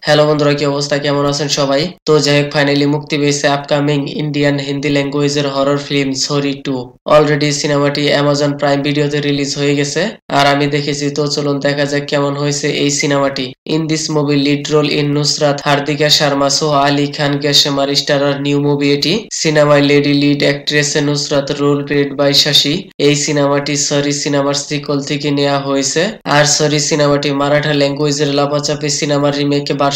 Hello বন্ধুরা, কি অবস্থা? কেমন আছেন সবাই? তো যাই হোক, ফাইনালি মুক্তি পেয়েছে আপকামিং ইন্ডিয়ান হিন্দি ল্যাঙ্গুয়েজের হরর ফিল্ম ছড়ি 2। অলরেডি সিনেমাটি অ্যামাজন প্রাইম ভিডিওতে রিলিজ হয়ে গেছে আর আমি দেখেছি। তো চলুন দেখা যাক কেমন হয়েছে এই সিনেমাটি। In this movie lead role in Nushrat, Hardika Sharma, Soha Ali Khan, Gashmeer starrer new movie এটি। সিনেমায় lady lead actress Nushrat, role played by Shashi. এই সিনেমাটি সরি সিনেমার সিকল থেকে নেওয়া হয়েছে। আর সরি সিনেমাটি মারাঠা ল্যাঙ্গুয়েজের লাপাচাপি সিনেমার রিমেক ভার্সন।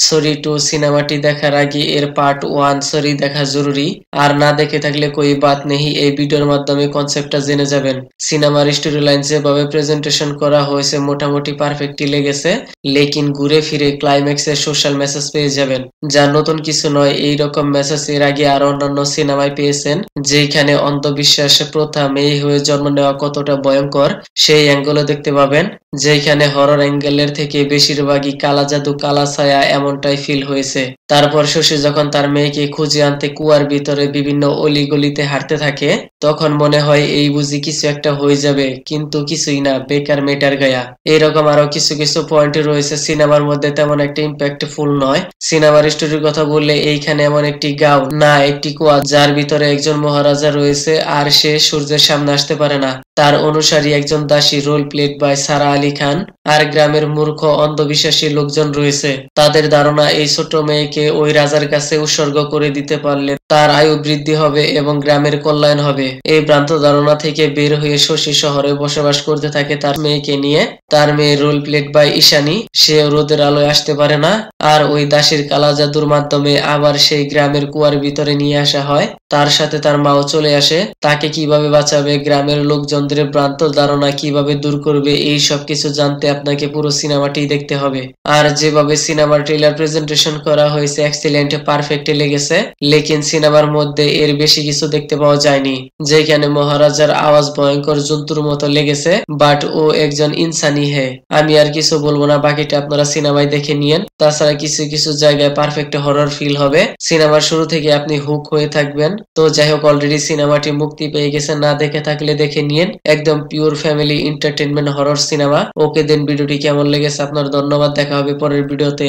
সরি 2 সিনেমাটি দেখার আগে এর পার্ট 1 সরি দেখা জরুরি। আর না দেখে থাকলে কোই বাত নেই, এই ভিডিওর মাধ্যমে কনসেপ্টটা জেনে যাবেন। সিনেমার স্টোরি লাইন যেভাবে প্রেজেন্টেশন করা হয়েছে মোটামুটি পারফেক্টই লেগেছে, লেকিন ঘুরে ফিরে ক্লাইম্যাক্সে সোশ্যাল মেসেজ পেয়ে যাবেন, যা নতুন কিছু নয়। এই রকম মেসেজ এর আগে আরো অন্যান্য সিনেমায় পেয়েছেন, যেখানে অন্ধবিশ্বাস, প্রথা, মেয়ে হয়ে জন্ম নেওয়া কতটা ভয়ঙ্কর সেই অ্যাঙ্গেলও দেখতে পাবেন। যেখানে হরর অ্যাঙ্গেলের থেকে বেশিরভাগই কালা জাদু, কালা ছায়া এমনটাই ফিল হয়েছে। তারপর শশী যখন তার মেয়েকে খুঁজে আনতে কুয়ার ভিতরে বিভিন্ন অলিগলিতে হাঁটতে থাকে, তখন মনে হয় এই বুঝি কিছু একটা হয়ে যাবে, কিন্তু কিছুই না, বেকার মেটার গায়া। এইরকম আরো কিছু কিছু পয়েন্ট রয়েছে সিনেমার মধ্যে, তেমন একটা ইম্প্যাক্টফুল নয়। সিনেমার স্টোরির কথা বললে এইখানে এমন একটি গাঁও না একটি কুয়া, যার ভিতরে একজন মহারাজা রয়েছে আর সে সূর্যের সামনে আসতে পারে না। তার অনুসারী একজন দাসী, রোল প্লেড বাই সারা আলী খান। আর গ্রামের মূর্খ অন্ধবিশ্বাসী লোকজন রয়েছে। তাদের ধারণা এই ছোট মেয়েকে ওই রাজার কাছে উৎসর্গ করে দিতে পারলে তার আয়ু বৃদ্ধি হবে এবং গ্রামের কল্যাণ হবে। এই ভ্রান্ত ধারণা থেকে বের হয়ে শশী শহরে বসবাস করতে থাকে তার মেয়েকে নিয়ে। তার মেয়ে, রোল প্লেড বাই ঈশানী, সে রোদের আলোয় আসতে পারে না। আর ওই দাসীর কালা জাদুর মাধ্যমে আবার সেই গ্রামের কুয়ার ভিতরে নিয়ে আসা হয়। তার সাথে তার মাও চলে আসে। তাকে কিভাবে বাঁচাবে, গ্রামের লোকজনদের ভ্রান্ত ধারণা কিভাবে দূর করবে, এই সব কিছু জানতে আপনাকে পুরো সিনেমাটি দেখতে হবে। আর যেভাবে সিনেমার ট্রেলার প্রেজেন্টেশন করা হয়েছে এক্সিলেন্ট, পারফেক্ট লেগেছে, লেকিন সিনেমার মধ্যে এর বেশি কিছু দেখতে পাওয়া যায়নি। যেখানে মহারাজার আওয়াজ ভয়ঙ্কর জন্তুর মতো লেগেছে, বাট ও একজন ইনসানি হে। আমি আর কিছু বলবো না, বাকিটা আপনারা সিনেমায় দেখে নিয়েন। তাছাড়া কিছু কিছু জায়গায় পারফেক্ট হরর ফিল হবে। সিনেমার শুরু থেকে আপনি হুক হয়ে থাকবেন। তো যাই হোক, অলরেডি সিনেমাটি মুক্তি পেয়ে গেছে, না দেখে থাকলে দেখে নিয়েন। একদম pure family entertainment horror cinema. Okay then, ভিডিওটি কেমন লেগেছে আপনার? ধন্যবাদ, দেখা হবে পরের ভিডিওতে।